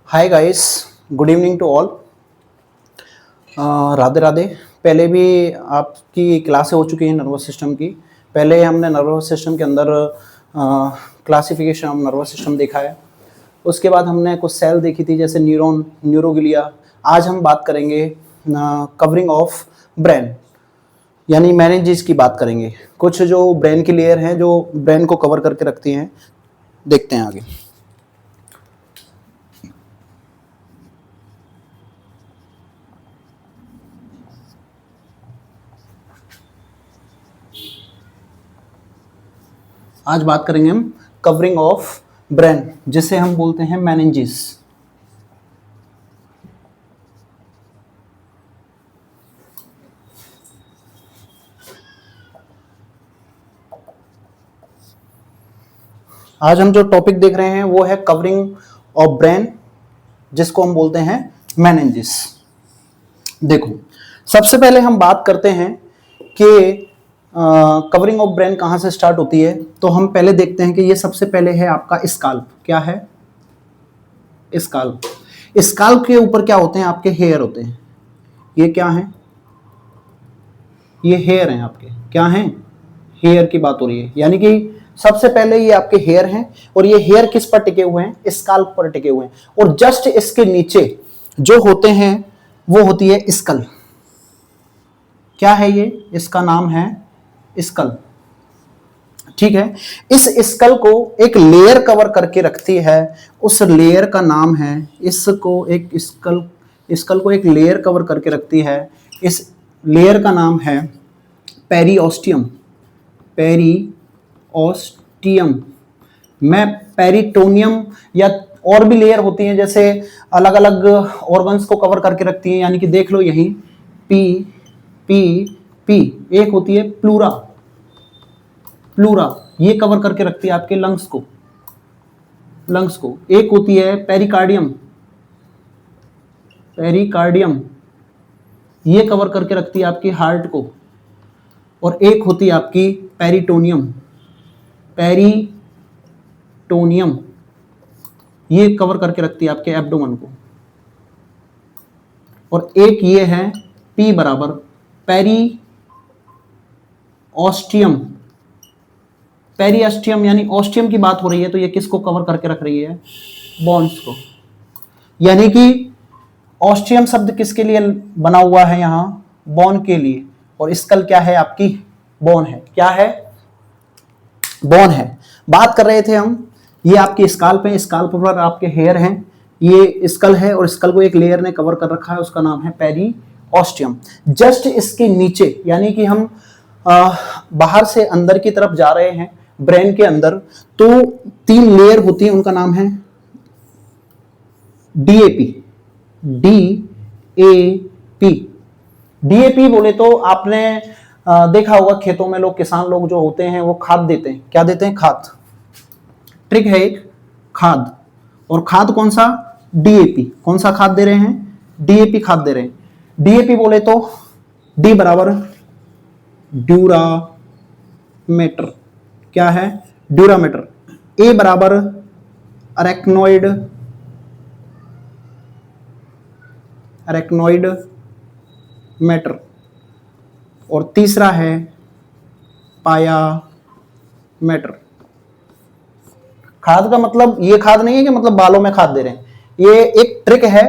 Hi guys, good evening to all. Radhe Radhe. पहले भी आपकी क्लासें हो चुकी हैं नर्वस सिस्टम की। पहले हमने नर्वस सिस्टम के अंदर क्लासिफिकेशन ऑफ नर्वस सिस्टम देखा है। उसके बाद हमने कुछ सेल देखी थी जैसे न्यूरॉन, न्यूरोग्लिया। आज हम बात करेंगे कवरिंग ऑफ ब्रेन, यानी मेनिंजेस की बात करेंगे। कुछ जो ब्रेन की लेयर हैं जो ब्रेन को कवर करके रखती हैं, देखते हैं आगे। आज बात करेंगे हम कवरिंग ऑफ ब्रेन, जिसे हम बोलते हैं मेनिंजेस। आज हम जो टॉपिक देख रहे हैं वो है कवरिंग ऑफ ब्रेन, जिसको हम बोलते हैं मेनिंजेस। देखो, सबसे पहले हम बात करते हैं कि कवरिंग ऑफ ब्रेन कहाँ से स्टार्ट होती है। तो हम पहले देखते हैं कि ये सबसे पहले है आपका स्काल्प। क्या है? स्काल्प। स्काल्प के ऊपर क्या होते हैं? आपके हेयर होते हैं। ये क्या है? ये हेयर हैं आपके। क्या हैं? हेयर की बात हो रही है, यानी कि सबसे पहले ये आपके हेयर हैं, और ये हेयर किस पर टिके हुए हैं? स्काल्प पर टिके हुए हैं। और जस्ट इसके नीचे जो होते हैं वो होती है स्कल। क्या है ये? इसका नाम है स्कल। ठीक है। इस स्कल को एक लेयर कवर करके रखती है, उस लेयर का नाम है, इसको एक स्कल को एक लेयर कवर करके रखती है। इस लेयर का नाम है पेरिओस्टियम। पेरिओस्टियम में पेरिटोनियम या और भी लेयर होती हैं, जैसे अलग अलग ऑर्गन्स को कवर करके रखती हैं। यानी कि देख लो यही पी पी पी। एक होती है प्लूरा। प्लूरा ये कवर करके रखती है आपके लंग्स को। एक होती है पेरिकार्डियम। पेरिकार्डियम ये कवर करके रखती है आपकी हार्ट को। और एक होती है आपकी पेरिटोनियम। पेरिटोनियम ये कवर करके रखती है आपके एब्डोमेन को। और एक ये है पी बराबर पेरिओस्टियम। पेरिओस्टियम यानी ऑस्टियम की बात हो रही है, तो ये किसको कवर करके रख रही है? बोन्स को। यानी कि ऑस्टियम शब्द किसके लिए बना हुआ है? यहां बोन के लिए। और स्कल क्या है? आपकी बोन है। क्या है? बोन है। बात कर रहे थे हम, ये आपकी स्काल्प है, स्काल्प पर आपके हेयर हैं, ये स्कल है, और स्कल को एक लेयर ने कवर कर रखा है, उसका नाम है पेरिओस्टियम। जस्ट इसके नीचे, यानी कि हम बाहर से अंदर की तरफ जा रहे हैं ब्रेन के अंदर, तो 3 लेयर होती है, उनका नाम है डीएपी। डीएपी डीएपी बोले तो आपने देखा होगा, खेतों में लोग, किसान लोग जो होते हैं वो खाद देते हैं। क्या देते हैं? खाद। ट्रिक है एक, खाद। और खाद कौन सा? डीएपी। कौन सा खाद दे रहे हैं? डीएपी खाद दे रहे हैं। डीएपी बोले तो डी बराबर ड्यूरामेटर। क्या है? ड्यूरामेटर। ए बराबर अरेक्नोइड मैटर। और तीसरा है पाया मैटर। खाद का मतलब ये खाद नहीं है कि मतलब बालों में खाद दे रहे हैं, ये एक ट्रिक है।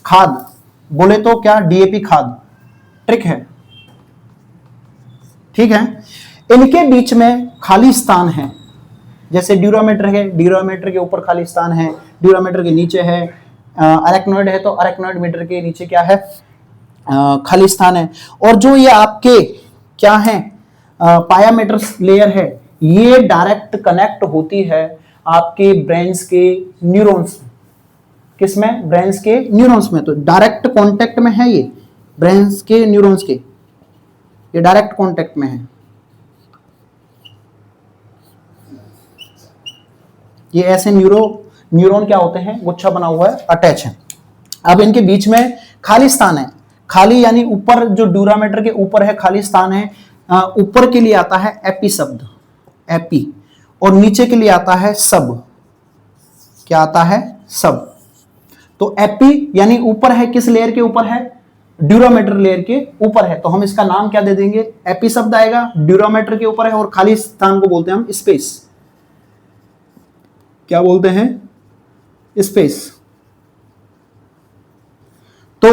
खाद बोले तो क्या? डीएपी खाद ट्रिक है। ठीक है। इनके बीच में खाली स्थान है, जैसे ड्यूरामेटर है, ड्यूरामेटर के ऊपर खाली स्थान है, ड्यूरामेटर के नीचे है। अरेक्नोइड है तो अरेक्नोइड मीटर के नीचे क्या है? खाली स्थान है। और जो ये आपके क्या है? पायामेटर लेयर है, ये डायरेक्ट कनेक्ट होती है आपके ब्रेन्स के न्यूरॉन्स। किसमें? ब्रेन्स के न्यूरॉन्स में। तो डायरेक्ट कांटेक्ट में है ये ब्रेन्स के न्यूरॉन्स के, ये डायरेक्ट कांटेक्ट में है। ये ऐसे न्यूरॉन क्या होते हैं? गुच्छा बना हुआ है, अटैच है। अब इनके बीच में खाली स्थान है। खाली यानी ऊपर जो ड्यूरामेटर के ऊपर है खाली स्थान है, ऊपर के लिए आता है एपी शब्द, एपी। और नीचे के लिए आता है सब। क्या आता है? सब। तो एपी यानी ऊपर है, किस लेयर के ऊपर है? ड्यूरामेटर लेयर के ऊपर है, तो हम इसका नाम क्या दे देंगे? एपी शब्द आएगा, ड्यूरामेटर के ऊपर है, और खाली स्थान को बोलते हैं हम स्पेस। क्या बोलते हैं? स्पेस। तो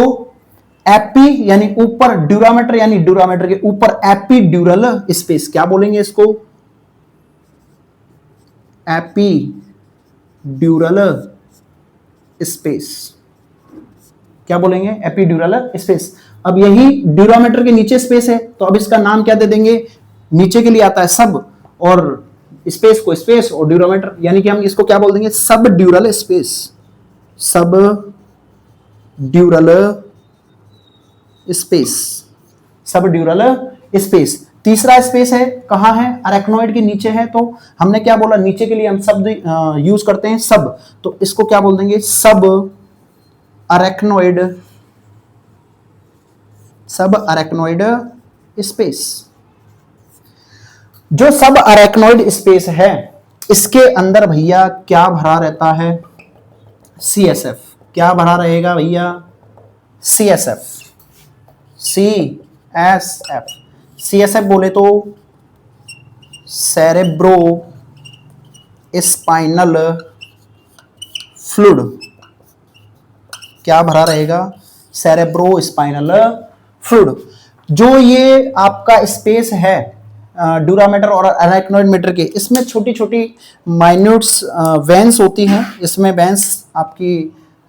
एपी यानी ऊपर, ड्यूरामेटर यानी ड्यूरामेटर के ऊपर, एपी ड्यूरल स्पेस, क्या बोलेंगे इसको? एपी ड्यूरल स्पेस, क्या बोलेंगे? Epidural space. अब यही ड्यूरामेटर के नीचे स्पेस है, तो अब इसका नाम क्या दे देंगे? नीचे के लिए आता है सब, और स्पेस को स्पेस, और ड्यूरामेटर यानी कि हम इसको क्या बोल देंगे? सब ड्यूरल स्पेस, सब ड्यूरल स्पेस, सब ड्यूरल स्पेस। तीसरा स्पेस है, कहां है? अरेक्नोइड के नीचे है, तो हमने क्या बोला? नीचे के लिए हम शब्द यूज करते हैं सब, तो इसको क्या बोल देंगे? सब अरेक्नोइड, सब अरेक्नोइड स्पेस। जो सब अरेक्नोइड स्पेस है, इसके अंदर भैया क्या भरा रहता है? CSF। क्या भरा रहेगा भैया? CSF, CSF। CSF बोले तो सेरेब्रो स्पाइनल फ्लूइड। क्या भरा रहेगा? Cerebro spinal fluid. जो ये आपका स्पेस है ड्यूरामेटर और अरेक्नोइड मीटर के, इसमें छोटी छोटी माइन्यूट्स वेंस होती हैं, इसमें वेंस आपकी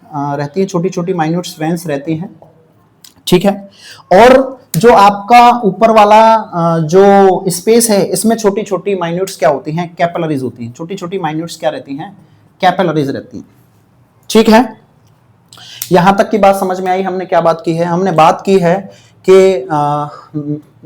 रहती है, छोटी छोटी माइन्यूट्स वेंस रहती हैं, ठीक है। और जो आपका ऊपर वाला जो स्पेस है, इसमें छोटी छोटी माइन्यूट्स क्या होती हैं? कैपिलरीज होती हैं। छोटी छोटी माइन्यूट्स क्या रहती हैं? कैपिलरीज रहती हैं, ठीक है। यहां तक की बात समझ में आई? हमने क्या बात की है? हमने बात की है कि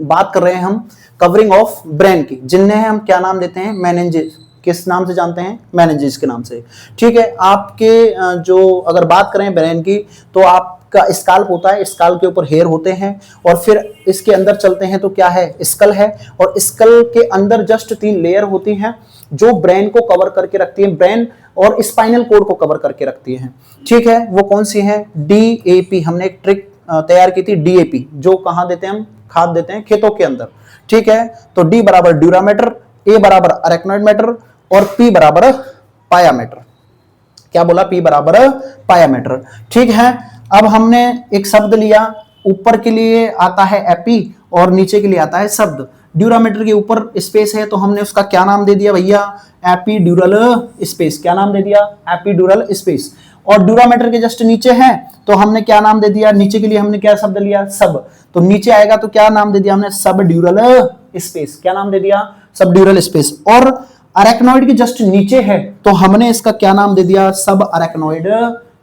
बात कर रहे हैं हम कवरिंग ऑफ ब्रेन की, जिन्हें हम क्या नाम देते हैं? मेनिंजेस। किस नाम से जानते हैं? मेनिंजेस के नाम से, ठीक है। आपके जो अगर बात करें ब्रेन की, तो आपका स्काल्प होता है, स्काल्प के ऊपर हेयर होते हैं, और फिर इसके अंदर चलते हैं तो क्या है? स्कल है, और स्कल के अंदर जस्ट 3 लेयर होती हैं जो ब्रेन को कवर करके रखती है, ब्रेन और स्पाइनल कोड को कवर करके रखती है, ठीक है। वो कौन सी है? DAP। हमने एक ट्रिक तैयार की थी, DAP, जो कहां देते हैं हम? खाद देते हैं खेतों के अंदर, ठीक है। तो D बराबर ड्यूरामेटर, A बराबर अरेक्नोइड मैटर, और P बराबर पायामेटर। क्या बोला? P बराबर पायामेटर, ठीक है। अब हमने एक शब्द लिया, ऊपर के लिए आता है एपी और नीचे के लिए आता है शब्द। ड्यूरामेटर के ऊपर स्पेस है, तो हमने उसका क्या नाम दे दिया भैया? Epidural space. क्या नाम दे दिया? Epidural space. और ड्यूरामेटर के जस्ट नीचे है, तो हमने क्या नाम दे दिया? नीचे के लिए हमने क्या शब्द लिया? सब। तो नीचे आएगा तो क्या नाम दे दिया हमने? सब ड्यूरल स्पेस। क्या नाम दे दिया? सब ड्यूरल स्पेस। और अरेक्नोइड के जस्ट नीचे है, तो हमने इसका क्या नाम दे दिया? सब अरेक्नोइड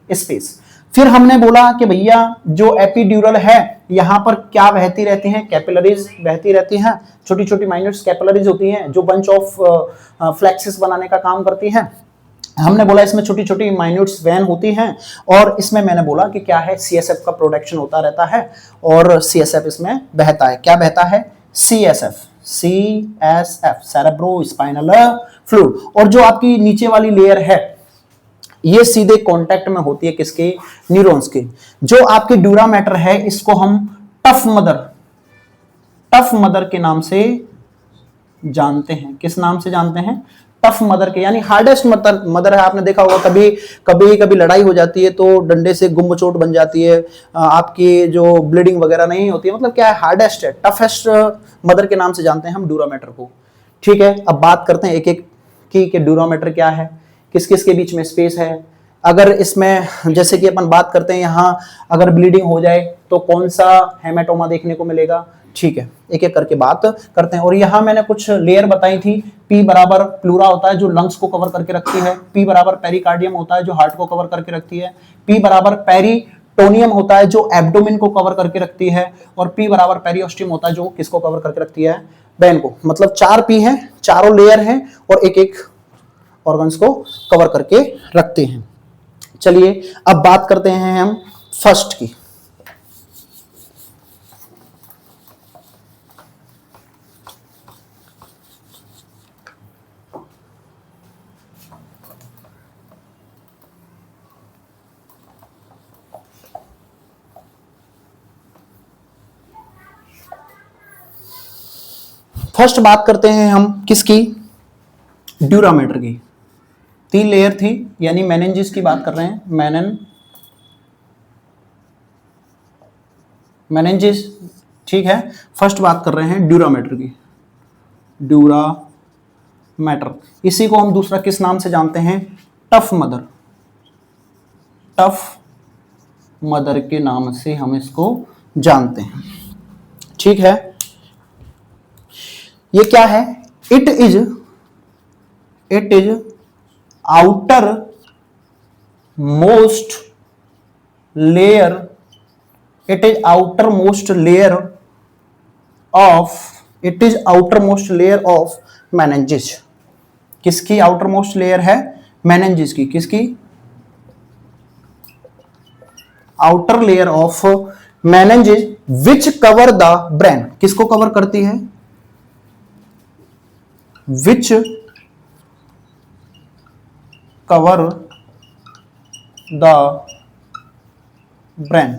स्पेस। फिर हमने बोला कि भैया जो एपीड्यूरल है, यहां पर क्या बहती रहती हैं? कैपिलरीज बहती रहती हैं, छोटी छोटी माइन्यूट कैपिलरीज होती हैं, जो बंच ऑफ फ्लेक्सेस बनाने का काम करती हैं। हमने बोला इसमें छोटी छोटी माइन्यूट्स वैन होती हैं, और इसमें मैंने बोला कि क्या है? CSF का प्रोडक्शन होता रहता है, और CSF इसमें बहता है। क्या बहता है? CSF, cerebro spinal fluid. और जो आपकी नीचे वाली लेयर है, ये सीधे कांटेक्ट में होती है किसके? न्यूरॉन्स के। जो आपके ड्यूरामेटर है, इसको हम टफ मदर के नाम से जानते हैं। किस नाम से जानते हैं? टफ मदर के, यानी हार्डेस्ट मदर है। आपने देखा होगा कभी लड़ाई हो जाती है तो डंडे से गुम चोट बन जाती है, आपकी जो ब्लीडिंग वगैरह नहीं होती है, मतलब क्या है? हार्डेस्ट है, टफेस्ट मदर के नाम से जानते हैं हम ड्यूरामेटर को, ठीक है। अब बात करते हैं एक एक की कि ड्यूरामेटर क्या है, किस किस के बीच में स्पेस है। अगर इसमें जैसे कि अपन बात करते हैं, यहाँ अगर ब्लीडिंग हो जाए तो कौन सा हेमेटोमा देखने को मिलेगा, ठीक है। एक एक करके बात करते हैं। और यहाँ मैंने कुछ लेयर बताई थी। P बराबर प्लूरा होता है, जो लंग्स को कवर करके रखती है। P बराबर पेरिकार्डियम होता है, जो हार्ट को कवर करके रखती है। P बराबर पेरिटोनियम होता है, जो एब्डोमेन को कवर करके रखती है। और P बराबर पेरियोस्टियम होता है, जो किसको कवर करके रखती है? ब्रेन को। मतलब 4 P हैं, चारों लेयर हैं, और एक एक ऑर्गन्स को कवर करके रखते हैं। चलिए अब बात करते हैं हम फर्स्ट की। फर्स्ट बात करते हैं हम किसकी, ड्यूरामेटर की। 3 लेयर थी, यानी मेनिंजेस की बात कर रहे हैं, मेनिंजेस, ठीक है। फर्स्ट बात कर रहे हैं ड्यूरामेटर की, ड्यूरामेटर। इसी को हम दूसरा किस नाम से जानते हैं, टफ मदर, टफ मदर के नाम से हम इसको जानते हैं, ठीक है। ये क्या है, it is outer most layer, it is outer most layer of meninges. किसकी आउटर मोस्ट लेयर है, मेनिंजेस की। किसकी, outer layer of meninges which cover the brain. किसको कवर करती है, विच कवर द ब्रेन।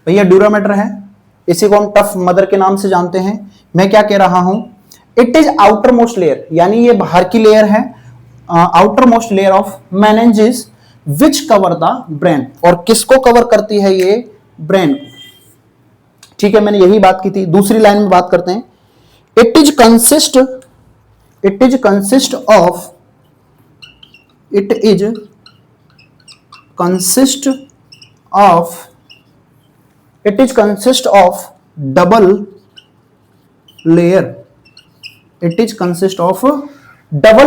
भैया ड्यूरामेटर है, इसी को हम टफ मदर के नाम से जानते हैं। मैं क्या कह रहा हूं, it is outer most layer, यानी ये बाहर की लेयर है, outer most layer of meninges which cover the brain. और किसको कवर करती है, ये ब्रेन को, ठीक है। मैंने यही बात की थी। दूसरी लाइन में बात करते हैं, it is consist of double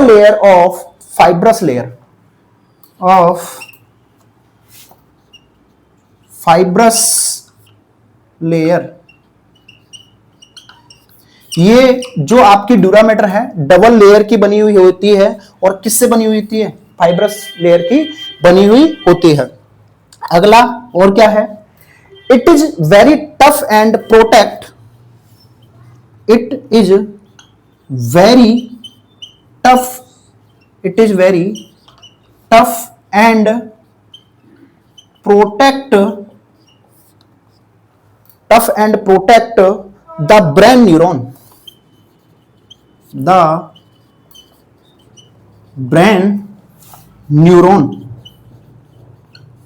layer of fibrous layer. ये जो आपकी ड्यूरामेटर है डबल लेयर की बनी हुई होती है, और किससे बनी हुई होती है, फाइब्रस लेयर की बनी हुई होती है। अगला और क्या है, it is very tough and protect, it is very tough and protect the brain neuron,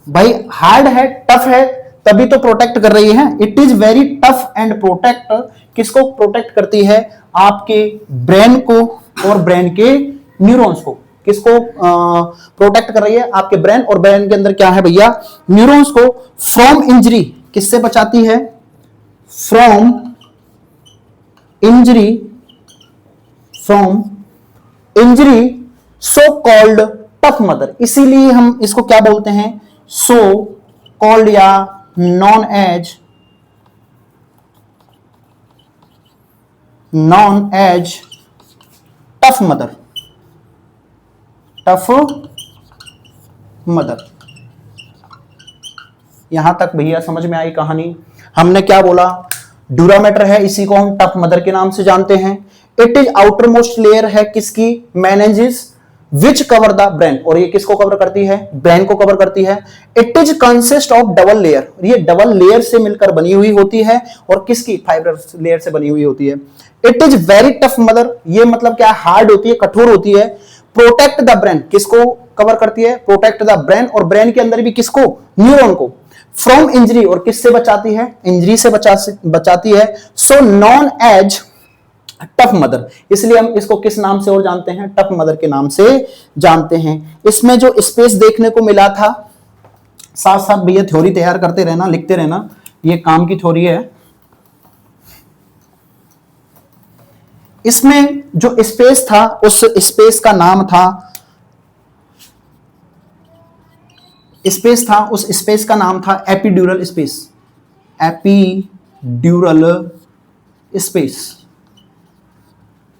भाई हार्ड है, टफ है, तभी तो प्रोटेक्ट कर रही है। It is very tough and protect, किसको प्रोटेक्ट करती है, आपके ब्रेन को और ब्रेन के न्यूरॉन्स को। किसको प्रोटेक्ट कर रही है, आपके ब्रेन, और ब्रेन के अंदर क्या है भैया, न्यूरॉन्स को। फ्रॉम इंजरी, किससे बचाती है, from injury so called tough mother. इसीलिए हम इसको क्या बोलते हैं, सो कॉल्ड या नॉन एज टफ मदर। यहां तक भैया समझ में आई कहानी। हमने क्या बोला, ड्यूरामेटर है, इसी को हम टफ मदर के नाम से जानते हैं। It is outer most layer है किसकी, meninges which cover the brain, और ये किसको कवर करती है, ब्रेन को कवर करती है। It is consist of double layer, ये डबल लेयर से मिलकर बनी हुई होती है, और किसकी, फाइब्रस लेयर से बनी हुई होती है। It is very tough mother, ये मतलब क्या, हार्ड होती है, कठोर होती है। प्रोटेक्ट द ब्रेन, किसको कवर करती है, प्रोटेक्ट द ब्रेन, और ब्रेन के अंदर भी किसको, न्यूरॉन को। फ्रॉम इंजरी, और किससे बचाती है, इंजरी से बचाती है। So known as tough mother, इसलिए हम इसको किस नाम से और जानते हैं, टफ मदर के नाम से जानते हैं। इसमें जो स्पेस देखने को मिला था, साथ साथ भैया थ्योरी तैयार करते रहना, लिखते रहना, ये काम की थ्योरी है। इसमें जो स्पेस था, उस स्पेस का नाम था, उस स्पेस का नाम था एपिड्यूरल स्पेस।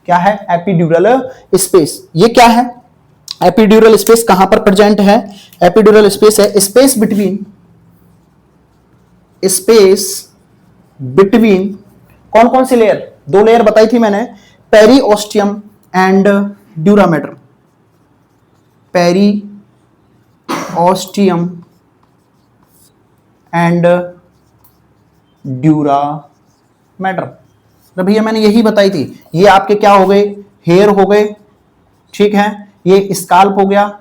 क्या है, एपिड्यूरल स्पेस। ये क्या है, एपिड्यूरल स्पेस कहां पर प्रेजेंट है, एपिड्यूरल स्पेस है स्पेस बिटवीन कौन कौन सी लेयर, 2 लेयर बताई थी मैंने, पेरीओस्टियम एंड ड्यूरामेटर। पेरीओस्टियम एंड ड्यूरामेटर, तो भैया मैंने यही बताई थी, ये आपके क्या हो गए, हेयर हो गए, ठीक है, ये स्काल्प हो गया,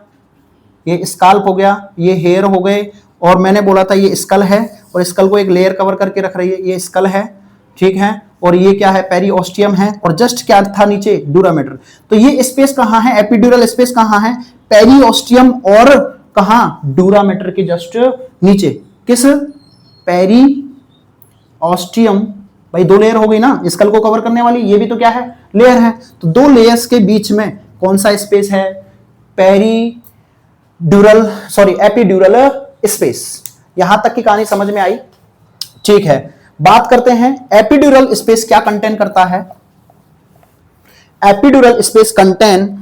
ये स्काल्प हो गया, ये हेयर हो गए, और मैंने बोला था ये स्कल है, और स्कल को एक लेयर कवर करके रख रही है, ये स्कल है, ठीक है, और ये क्या है, पेरिओस्टियम है, और जस्ट क्या था नीचे, ड्यूरामेटर। तो ये स्पेस कहां है, एपिड्यूरल स्पेस कहां है, पेरिओस्टियम और कहां, ड्यूरामेटर के जस्ट नीचे। किस, पेरिओस्टियम, भाई दो लेयर हो गई ना स्कल को कवर करने वाली, ये भी तो क्या है, लेयर है। तो दो लेयर्स के बीच में कौन सा स्पेस है, पेरीड्यूरल, सॉरी एपिड्यूरल स्पेस। यहां तक की कहानी समझ में आई, ठीक है। बात करते हैं एपिड्यूरल स्पेस क्या कंटेन करता है। Epidural space contain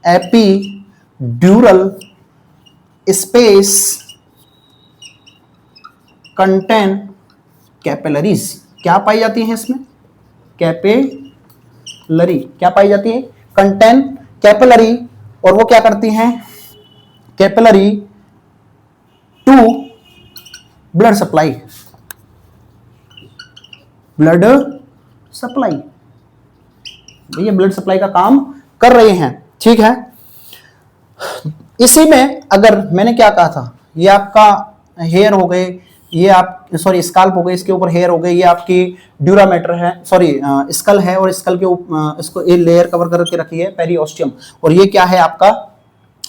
epidural space contain capillaries. क्या पाई जाती है इसमें, कैपिलरी क्या पाई जाती है, कंटेन कैपिलरी, और वो क्या करती हैं, capillary to blood supply, blood supply, ये ब्लड सप्लाई का काम कर रहे हैं, ठीक है। इसी में अगर मैंने क्या कहा था, ये आपका हेयर हो गए, ये आप सॉरी स्काल्प हो गए, इसके ऊपर हेयर हो गए, ये आपकी ड्यूरामेटर है, सॉरी स्कल है, और स्कल के ऊपर इसको ये लेयर कवर करके रखी है पेरिओस्टियम, और ये क्या है आपका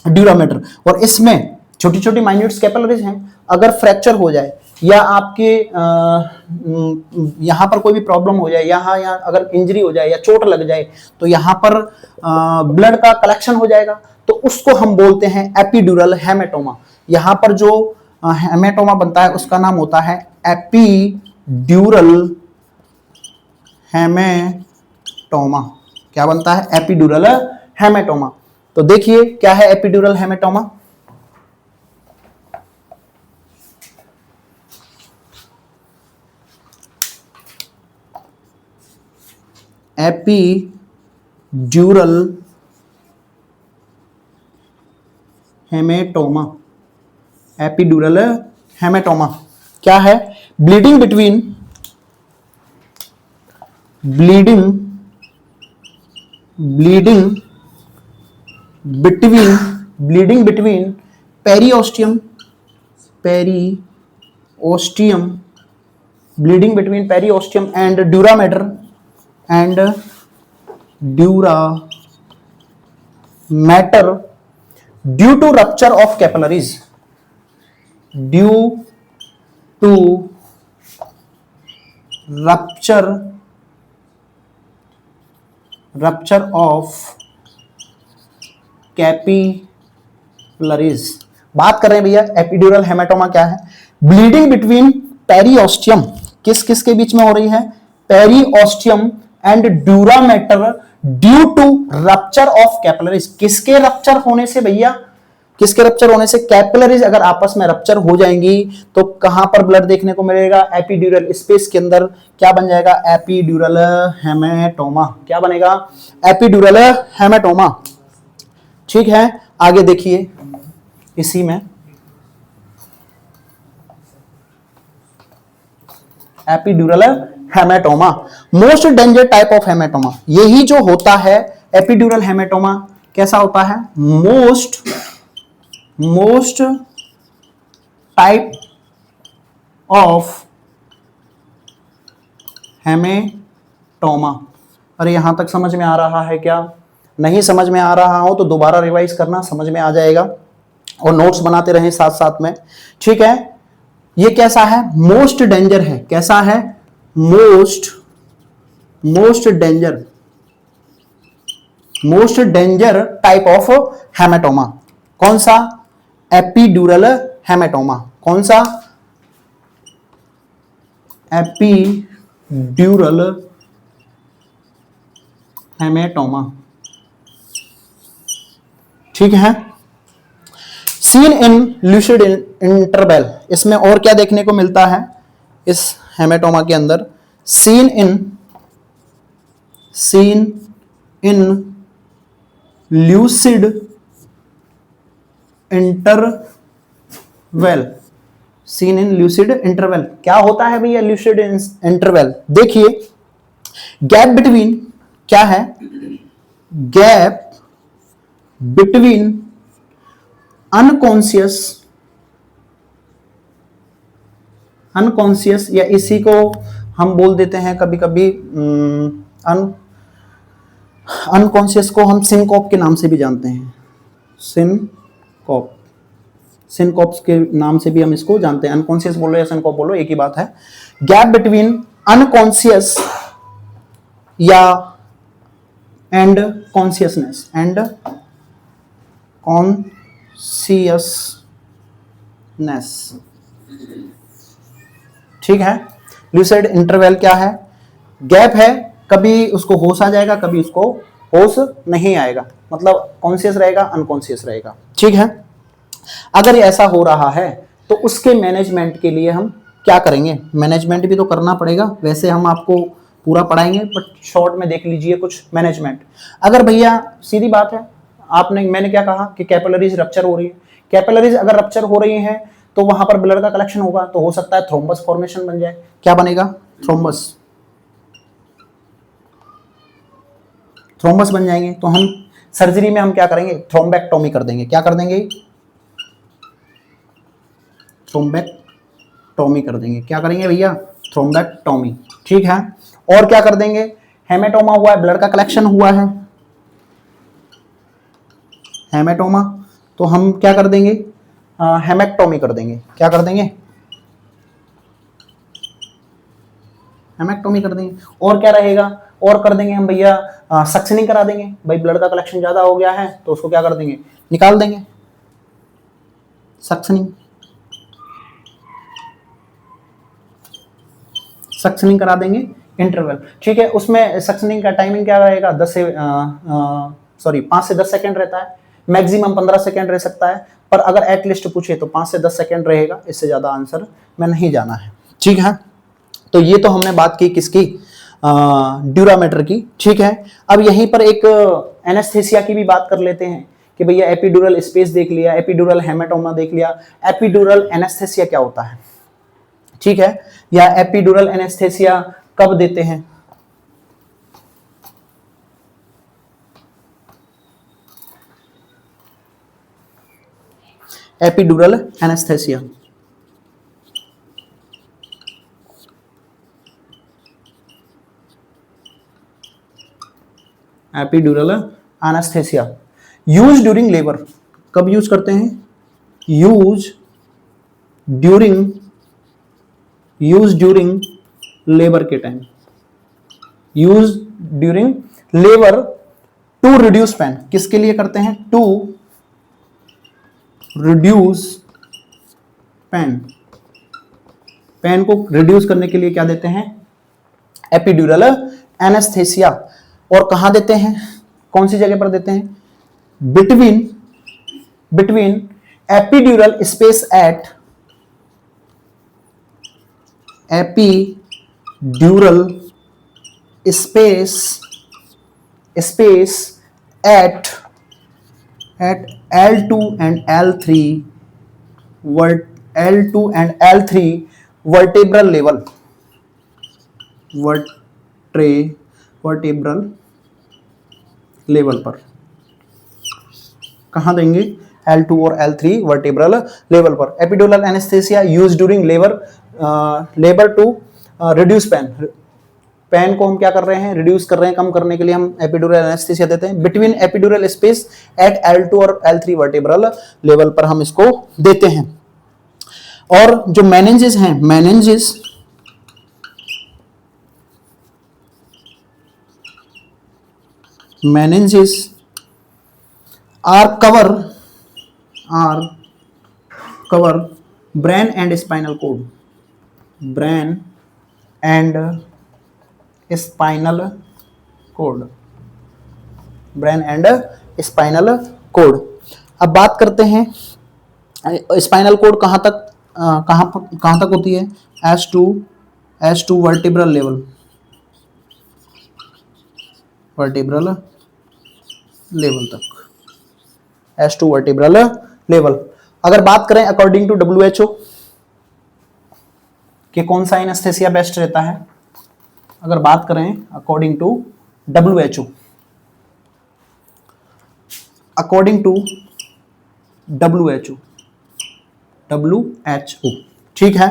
ड्यूरामेटर, और इसमें छोटी छोटी माइन्यूट कैपिलरीज हैं। अगर फ्रैक्चर हो जाए या आपके यहाँ पर कोई भी प्रॉब्लम हो जाए, यहाँ अगर इंजरी हो जाए या चोट लग जाए, तो यहाँ पर ब्लड का कलेक्शन हो जाएगा, तो उसको हम बोलते हैं एपिड्यूरल हेमेटोमा। यहाँ पर जो हेमेटोमा बनता है उसका नाम होता है एपिड्यूरल हेमेटोमा। क्या बनता है, एपिड्यूरल हेमेटोमा। तो देखिए क्या है epidural hematoma, epidural hematoma, epidural hematoma क्या है, bleeding between, bleeding between periosteum, bleeding between periosteum and dura mater, due to rupture of capillaries, due to rupture of capillaries. बात कर रहे हैं भैया एपिड्यूरल हेमेटोमा क्या है, ब्लीडिंग बिटवीन पेरिओस्टियम, किस किस के बीच में हो रही है, periosteum and dura mater due to rupture of capillaries. किसके रप्चर होने से भैया, किसके रप्चर होने से, कैपिलरीज अगर आपस में रप्चर हो जाएंगी तो कहां पर ब्लड देखने को मिलेगा, एपिड्यूरल स्पेस के अंदर। क्या बन जाएगा, एपिड्यूरल हेमेटोमा। क्या बनेगा, एपिड्यूरल हेमेटोमा, ठीक है। आगे देखिए इसी में epidural haematoma, most danger type of haematoma. यही जो होता है एपिड्यूरल हेमेटोमा, कैसा होता है, मोस्ट टाइप ऑफ हेमेटोमा। अरे यहां तक समझ में आ रहा है क्या, नहीं समझ में आ रहा हो तो दोबारा रिवाइज करना, समझ में आ जाएगा, और नोट्स बनाते रहें साथ साथ में, ठीक है। ये कैसा है, मोस्ट डेंजर है, कैसा है, most danger type of haematoma. कौन सा, एपिड्यूरल हेमेटोमा। कौन सा, एपिड्यूरल हेमेटोमा, ठीक है। सीन इन ल्यूसिड इंटरवल, इसमें और क्या देखने को मिलता है इस हेमेटोमा के अंदर, seen in lucid interval, seen in lucid interval. क्या होता है भैया ल्यूसिड इंटरवल? देखिए गैप बिटवीन, क्या है, गैप बिटवीन अनकॉन्शियस, अनकॉन्शियस या इसी को हम बोल देते हैं कभी कभी अनकॉन्शियस को हम सिनकॉप के नाम से भी जानते हैं, सिनकॉप, सिनकॉप्स के नाम से भी हम इसको जानते हैं। अनकॉन्शियस बोलो या सिनकॉप बोलो एक ही बात है। गैप बिटवीन अनकॉन्शियस या एंड कॉन्शियसनेस, एंड कॉन्शियसनेस, ठीक है। ल्यूसिड इंटरवल क्या है? गैप है, कभी उसको होश आ जाएगा, कभी उसको होश नहीं आएगा, मतलब कॉन्शियस रहेगा, अनकॉन्शियस रहेगा, ठीक है। अगर ऐसा हो रहा है तो उसके मैनेजमेंट के लिए हम क्या करेंगे? मैनेजमेंट भी तो करना पड़ेगा, वैसे हम आपको पूरा पढ़ाएंगे बट शॉर्ट में देख लीजिए कुछ मैनेजमेंट। अगर भैया सीधी बात है, मैंने क्या कहा कि कैपिलरीज रप्चर हो रही है, कैपिलरीज अगर रप्चर हो रही है तो वहां पर ब्लड का कलेक्शन होगा, तो हो सकता है थ्रोम्बस फॉर्मेशन बन जाए। क्या बनेगा? थ्रोम्बस, थ्रोम्बस बन जाएंगे। तो हम सर्जरी में हम क्या करेंगे? थ्रोम्बेक्टोमी कर देंगे। क्या कर देंगे? थ्रोम्बेक्टोमी कर देंगे। क्या करेंगे भैया? थ्रोम्बेक्टोमी, ठीक है। और क्या कर देंगे? हेमेटोमा हुआ है, ब्लड का कलेक्शन हुआ है, हेमेटोमा, तो हम क्या कर देंगे? हेमेक्टोमी कर देंगे। क्या कर देंगे? हेमेक्टोमी कर देंगे। और क्या रहेगा? और कर देंगे हम भैया सक्शनिंग करा देंगे। भाई ब्लड का कलेक्शन ज्यादा हो गया है तो उसको क्या कर देंगे? निकाल देंगे, सक्शनिंग, सक्शनिंग करा देंगे इंटरवल, ठीक है। उसमें सक्शनिंग का टाइमिंग क्या रहेगा? 5 से 10 सेकंड रहता है, मैक्सिमम 15 सेकंड रह सकता है, पर अगर एटलीस्ट पूछे तो 5 से 10 सेकंड रहेगा, इससे ज्यादा आंसर में नहीं जाना है, ठीक है। तो ये तो हमने बात की किसकी? ड्यूरामीटर की, ठीक है। अब यहीं पर एक एनेस्थेसिया की भी बात कर लेते हैं कि भैया एपिड्यूरल स्पेस देख लिया, एपिड्यूरल हेमेटोमा देख लिया, एपिड्यूरल एनेस्थेसिया क्या होता है, ठीक है, या एपिड्यूरल एनेस्थेसिया कब देते हैं? Epidural anaesthesia, epidural anaesthesia use during labour. कब यूज करते हैं? यूज ड्यूरिंग लेबर के time, use during labour to reduce pain. किसके लिए करते हैं? टू रिड्यूस पेन, पेन को रिड्यूस करने के लिए क्या देते हैं? Epidural anaesthesia. और कहां देते हैं? कौन सी जगह पर देते हैं? Between epidural space at, epidural space at L2 and L3 vertebral level, vertebral level पर कहां देंगे? L2 और L3 वर्टिब्रल लेवल पर। Epidural anaesthesia use during labour to reduce pain, pain को हम क्या कर रहे हैं? रिड्यूस कर रहे हैं, कम करने के लिए हम एपिड्यूरल एनेस्थेसिया देते हैं। Between epidural space at L2 और L3 वर्टिब्रल लेवल पर हम इसको देते हैं। और जो मेनिंजेस हैं, meninges are cover brain and spinal cord, brain and spinal cord। अब बात करते हैं स्पाइनल कोड कहां तक होती है? S2 वर्टिब्रल लेवल तक, S2 वर्टिब्रल लेवल। अगर बात करें अकॉर्डिंग टू WHO, कि कौन सा एनेस्थेसिया बेस्ट रहता है। अगर बात करें according to WHO, according to WHO, ठीक है,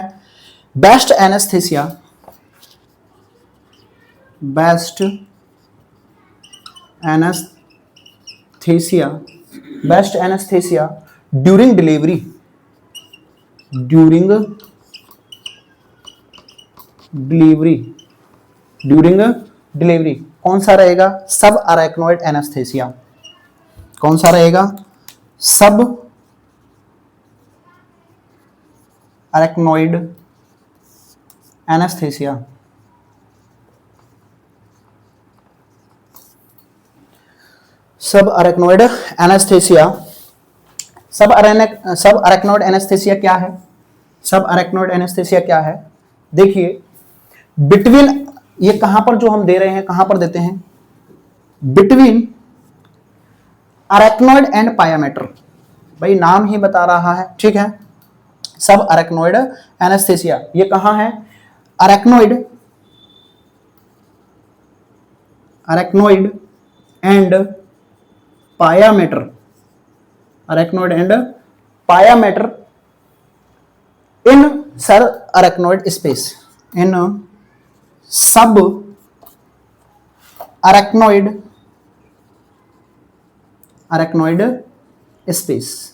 best anaesthesia, best anaesthesia, best anaesthesia during delivery, during delivery कौन सा रहेगा? सब अरेक्नोइड एनेस्थेसिया। कौन सा रहेगा? सब अरेक्नोइड एनेस्थेसिया। सब अरेक्नोइड एनेस्थेसिया। सब अरेक्नोइड एनेस्थेसिया क्या है? सब अरेक्नोइड एनेस्थेसिया क्या है? देखिए, बिटवीन, ये कहां पर जो हम दे रहे हैं, कहां पर देते हैं? बिटवीन अरेक्नोइड एंड पायामेटर, भाई नाम ही बता रहा है, ठीक है। सब अरेक्नोइड एनेस्थेसिया ये कहां है? Arachnoid and pia mater, arachnoid and pia mater in sub arachnoid space, in sub arachnoid space.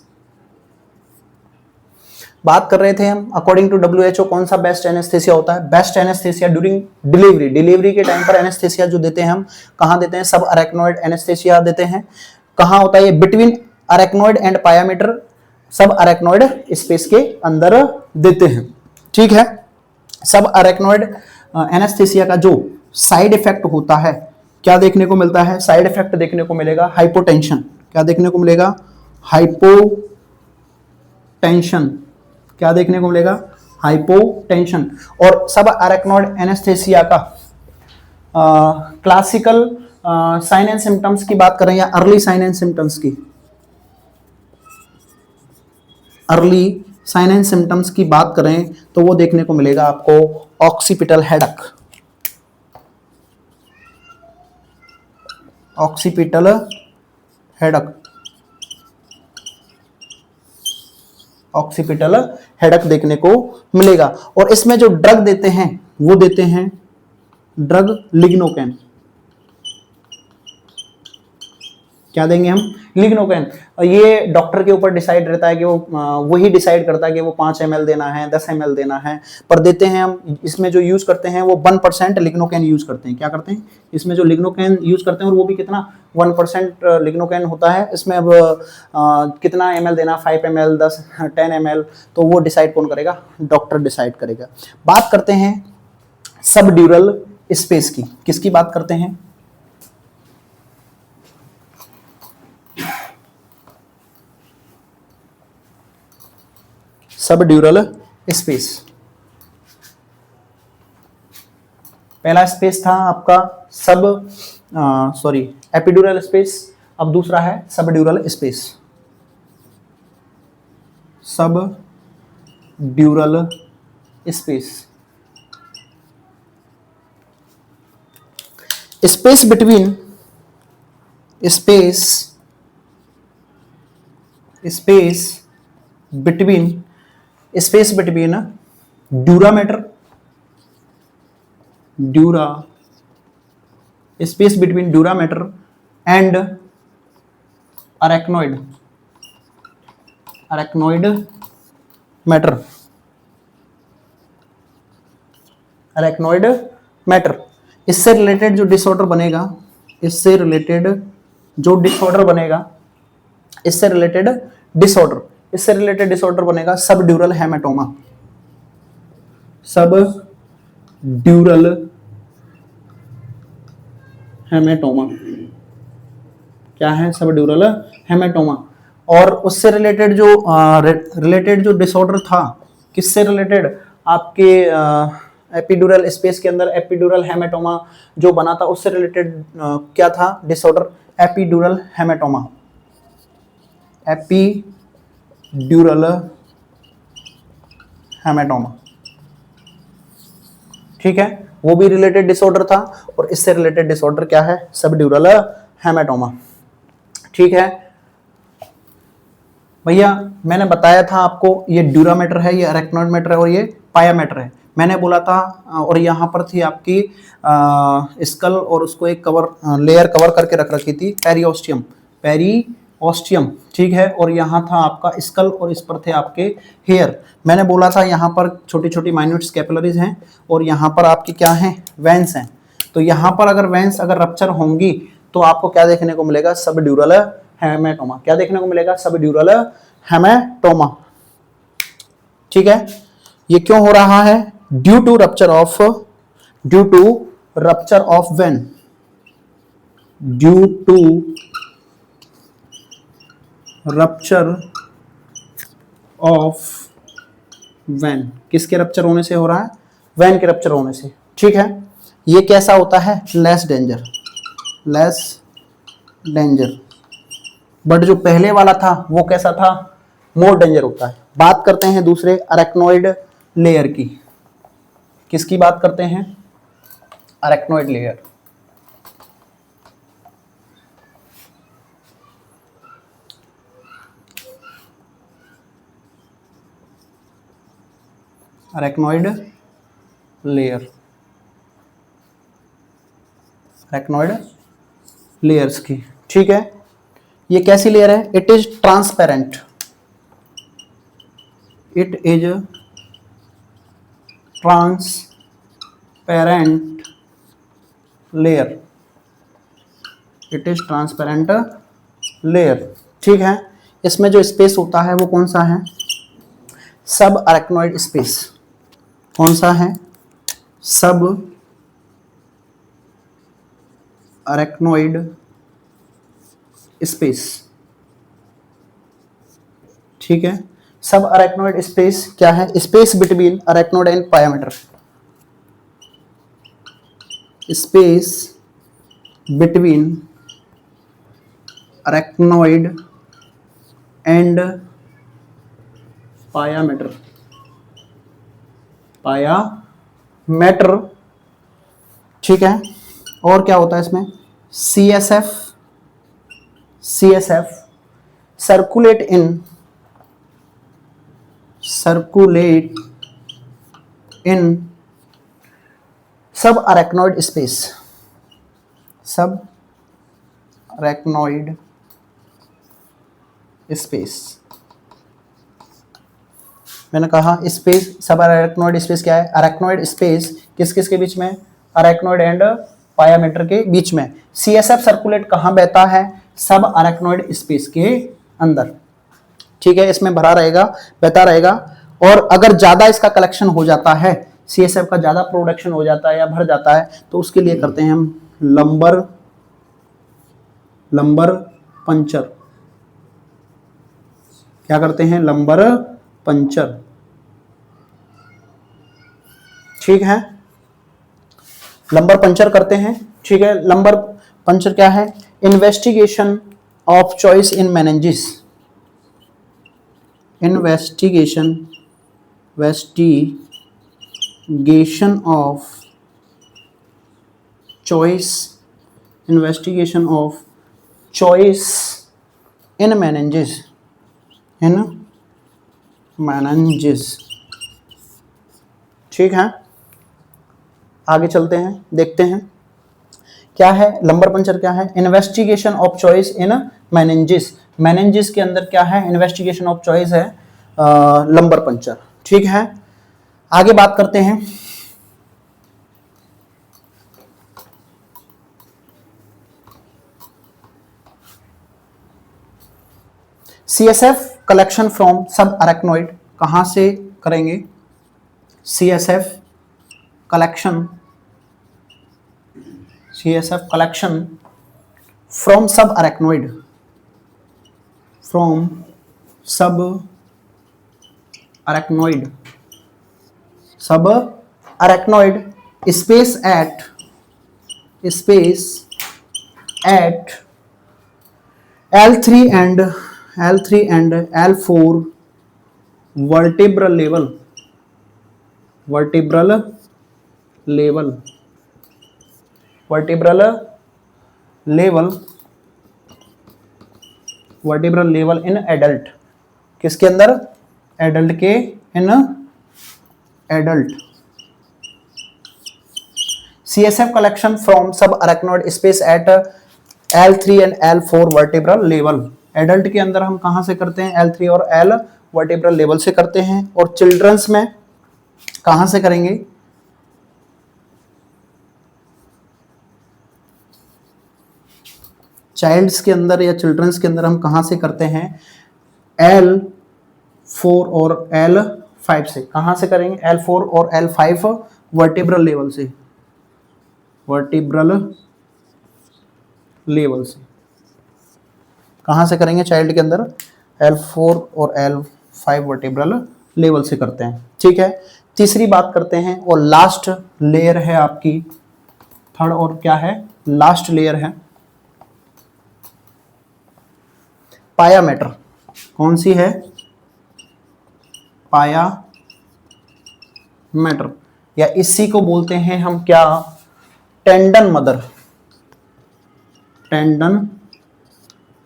बात कर रहे थे हम अकॉर्डिंग टू WHO कौन सा बेस्ट एनेस्थेसिया होता है? Best anaesthesia during delivery, delivery के टाइम पर एनेस्थेसिया जो देते हैं हम कहां देते हैं? सब अरेक्नोइड एनेस्थेसिया देते हैं। कहां होता है ये? बिटवीन अरेक्नोइड एंड पायामीटर, सब अरेक्नोइड स्पेस के अंदर देते हैं, ठीक है। सब अरेक्नोइड एनेस्थेसिया का जो साइड इफेक्ट होता है, क्या देखने को मिलता है? साइड इफेक्ट देखने को मिलेगा हाइपोटेंशन। क्या देखने को मिलेगा? हाइपोटेंशन। क्या देखने को मिलेगा? हाइपोटेंशन। और सब अरेक्नोइड एनेस्थेसिया का क्लासिकल साइन एंड सिम्टम्स की बात करें या अर्ली साइन एंड सिम्टम्स की, अर्ली साइन एंड सिम्टम्स की बात करें तो वो देखने को मिलेगा आपको occipital headache, occipital headache, occipital headache देखने को मिलेगा। और इसमें जो ड्रग देते हैं वो देते हैं ड्रग लिग्नोकेन। क्या देंगे हम? लिग्नोकेन। ये डॉक्टर के ऊपर डिसाइड रहता है कि वो वही डिसाइड करता है कि वो 5 ml देना है, 10 ml देना है, पर देते हैं हम। इसमें जो यूज करते हैं वो 1% लिग्नोकेन यूज करते हैं। क्या करते हैं? इसमें जो लिग्नोकेन यूज करते हैं, और वो भी कितना? 1% लिग्नोकेन होता है इसमें। अब कितना ml देना, 5 ml, 10, 10 ml, तो वो डिसाइड कौन करेगा? डॉक्टर डिसाइड करेगा। बात करते हैं सबड्यूरल स्पेस की। किसकी बात करते हैं? Subdural space. पहला स्पेस था आपका एपिड्यूरल स्पेस, अब दूसरा है subdural space. Subdural space, space between dura mater, space between dura mater and arachnoid mater, इससे रिलेटेड जो डिसऑर्डर बनेगा, इससे रिलेटेड डिसऑर्डर बनेगा सबड्यूरल हेमेटोमा। सबड्यूरल हेमेटोमा क्या है? Subdural haematoma. और उससे रिलेटेड जो डिसऑर्डर था, किससे रिलेटेड? आपके एपिड्यूरल स्पेस के अंदर एपिड्यूरल हेमेटोमा जो बना था, उससे रिलेटेड क्या था disorder? Epidural hematoma. Epidural haematoma ठीक है, वो भी रिलेटेड डिसऑर्डर था, और इससे रिलेटेड डिसऑर्डर क्या है, सबड्यूरल हेमाटोमा। ठीक है भैया, मैंने बताया था आपको ये ड्यूरामेटर है, ये अरेक्नॉइड मैटर है, और ये पायामेटर है। मैंने बोला था, और यहाँ पर थी आपकी स्कल, और उसको एक कवर लेयर कवर करके रख रखी थी, पेरिओस्टियम, पेरिओस्टियम। ठीक है, और यहाँ था आपका स्कल, और इस पर थे आपके हेयर। मैंने बोला था यहाँ पर छोटी छोटी माइन्यूट कैपिलरीज हैं, और यहाँ पर आपकी क्या हैं, वेंस हैं। तो यहाँ पर अगर वेंस अगर रप्चर होंगी तो आपको क्या देखने को मिलेगा, सबड्यूरल हेमाटोमा। क्या देखने को मिलेगा, सबड्यूरल हेमाटोमा। ठीक है, ये क्यों हो रहा है, due to rupture of vein, due to rupture of vein. किसके रप्चर होने से हो रहा है, वेन के रप्चर होने से। ठीक है, ये कैसा होता है, लेस डेंजर, बट जो पहले वाला था वो कैसा था, मोर डेंजर होता है। बात करते हैं दूसरे अरेक्नोइड लेयर की। किसकी बात करते हैं, arachnoid layer. Arachnoid layer, arachnoid layers की। ठीक है, ये कैसी लेयर है, it is transparent, it is transparent layer, it is transparent layer. ठीक है, इसमें जो स्पेस होता है वो कौन सा है, सब अरेक्नोइड स्पेस। कौन सा है, सब अरेक्नोइड स्पेस। ठीक है, सब अरेक्नोइड स्पेस क्या है, space between arachnoid and pia mater, space between arachnoid and pia mater, pia mater. ठीक है, और क्या होता है इसमें, CSF circulate in sub arachnoid space, सब अरेक्नोइड स्पेस। मैंने कहा स्पेस, सब अरेक्नोइड स्पेस क्या है, अरेक्नोइड स्पेस किस किस के बीच में, अरेक्नोइड एंड पायामेटर के बीच में। CSF सर्कुलेट कहाँ बहता है, सब अरेक्नोइड स्पेस के अंदर। ठीक है, इसमें भरा रहेगा, बहता रहेगा, और अगर ज्यादा इसका कलेक्शन हो जाता है, CSF का ज्यादा प्रोडक्शन हो जाता है या भर जाता है, तो उसके लिए करते हैं हम लंबर पंचर। क्या करते हैं, लंबर पंचर। ठीक है, लंबर पंचर करते हैं। ठीक है, लंबर पंचर क्या है, investigation of choice in meninges, investigation of choice, investigation of choice in meninges, ठीक है, आगे चलते हैं, देखते हैं क्या है लंबर पंचर। क्या है, investigation of choice in meningitis. Meningitis के अंदर क्या है, इन्वेस्टिगेशन ऑफ चॉइस है लंबर पंचर। ठीक है, आगे बात करते हैं। CSF collection from sub arachnoid, कहां से करेंगे, CSF collection from sub arachnoid, from sub arachnoid space at L3 and L4 vertebral level, vertebral level, vertebral level in adult, किसके अंदर, एडल्ट के, in adult. CSF collection from subarachnoid space at L3 and L4 vertebral level। Adult के अंदर हम कहां से करते हैं, L3 और L वर्टिब्रल लेवल से करते हैं, और चिल्ड्रंस में कहां से करेंगे, चाइल्ड्स के अंदर या चिल्ड्रंस के अंदर हम कहां से करते हैं, L4 और L5 से। कहां से करेंगे, L4 और L5 वर्टिब्रल लेवल से, वर्टिब्रल लेवल से कहां से करेंगे, चाइल्ड के अंदर L4 और L5 वर्टिब्रल लेवल से करते हैं। ठीक है, तीसरी बात करते हैं, और लास्ट लेयर है आपकी, थर्ड और क्या है, लास्ट लेयर है पाया मैटर। कौन सी है, पाया मैटर, या इसी को बोलते हैं हम क्या, टेंडन मदर, टेंडन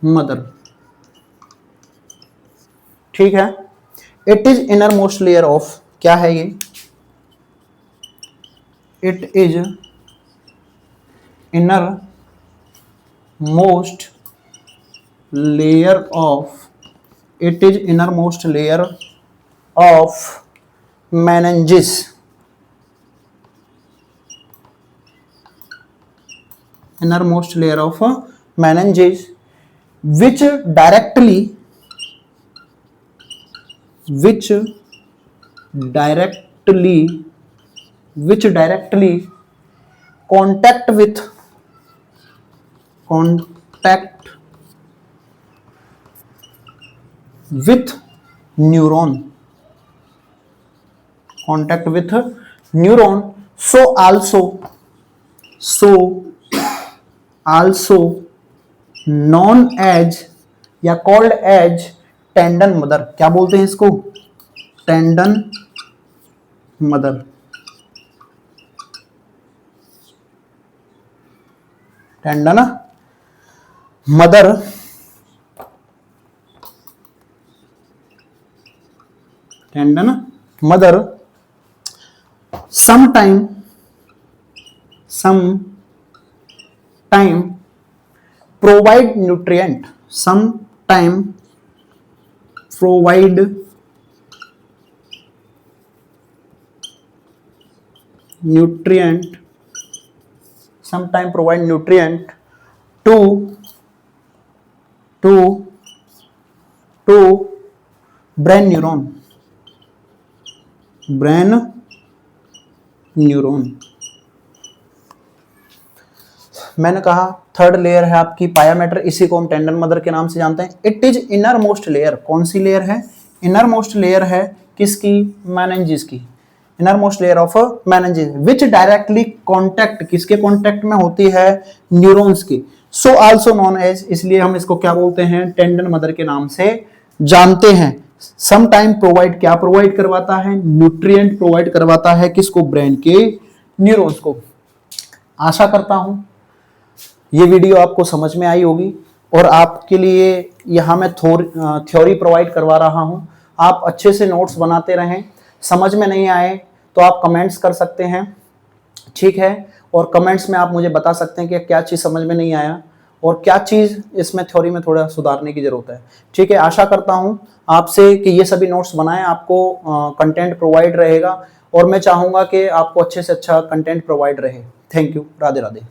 मदर। ठीक है, it is inner most layer of, क्या है ये, it is inner most layer of, it is inner most layer of meninges, innermost layer of meninges which directly contact with neuron, contact with neuron, so also known as या called as tendon mother. क्या बोलते हैं इसको, tendon mother. Tendon mother tendon mother sometime provide nutrient, sometime provide nutrient, sometime provide nutrient to brain neuron, brain neuron। मैंने कहा third layer है आपकी पाया मैटर, इसी को हम टेंडन मदर के नाम से जानते हैं। It is inner most layer, कौन सी लेयर है, इनर मोस्ट लेयर है किसकी, मेनिंजेस की, inner most layer of meninges which directly contact, किसके कॉन्टैक्ट में होती है, न्यूरॉन्स की। सो आल्सो नोन एज, इसलिए हम इसको क्या बोलते हैं, टेंडन मदर के नाम से जानते हैं। सम टाइम प्रोवाइड, क्या प्रोवाइड करवाता है, न्यूट्रिएंट प्रोवाइड करवाता है, किसको, ब्रेन के न्यूरॉन्स को। आशा करता हूं ये वीडियो आपको समझ में आई होगी, और आपके लिए यहाँ मैं थ्योरी प्रोवाइड करवा रहा हूँ। आप अच्छे से नोट्स बनाते रहें, समझ में नहीं आए तो आप कमेंट्स कर सकते हैं, ठीक है, और कमेंट्स में आप मुझे बता सकते हैं कि क्या चीज़ समझ में नहीं आया और क्या चीज़ इसमें थ्योरी में थोड़ा सुधारने की ज़रूरत है। ठीक है, आशा करता हूँ आपसे कि ये सभी नोट्स बनाएं, आपको कंटेंट प्रोवाइड रहेगा, और मैं चाहूँगा कि आपको अच्छे से अच्छा कंटेंट प्रोवाइड रहे। Thank you, Radhe Radhe.